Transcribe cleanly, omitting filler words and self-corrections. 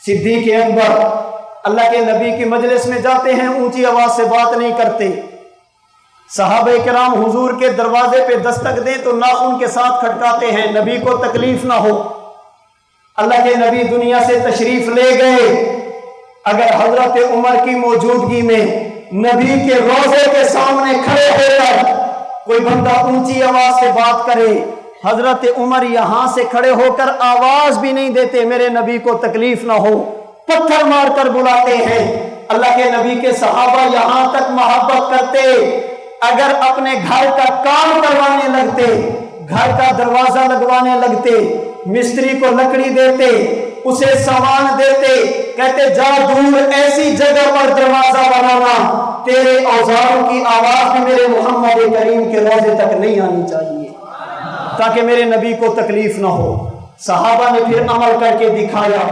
सिद्दीक अकबर अल्लाह के नबी की मजलिस में जाते हैं, ऊंची आवाज से बात नहीं करते। सहाबे किराम हुजूर के दरवाजे पे दस्तक दें तो नाखून के साथ खटकाते हैं, नबी को तकलीफ ना हो। अल्लाह के नबी दुनिया से तशरीफ ले गए। अगर हजरत उमर की मौजूदगी में नबी के रोजे के सामने खड़े होकर कोई बंदा ऊंची आवाज से बात करे, हजरत उमर यहां से खड़े होकर आवाज भी नहीं देते, मेरे नबी को तकलीफ ना हो, पत्थर मारकर बुलाते हैं। अल्लाह के नबी के सहाबा यहां तक मोहब्बत करते, अगर अपने घर का काम करवाने लगते, घर का दरवाजा लगवाने लगते, मिस्त्री को लकड़ी देते, उसे सामान देते, कहते जा दूर ऐसी जगह पर दरवाजा बनाना, तेरे औजारों की आवाज भी मेरे मोहम्मद करीम के रोजे तक नहीं आनी चाहिए, ताकि मेरे नबी को तकलीफ ना हो। सहाबा ने फिर अमल करके दिखाया।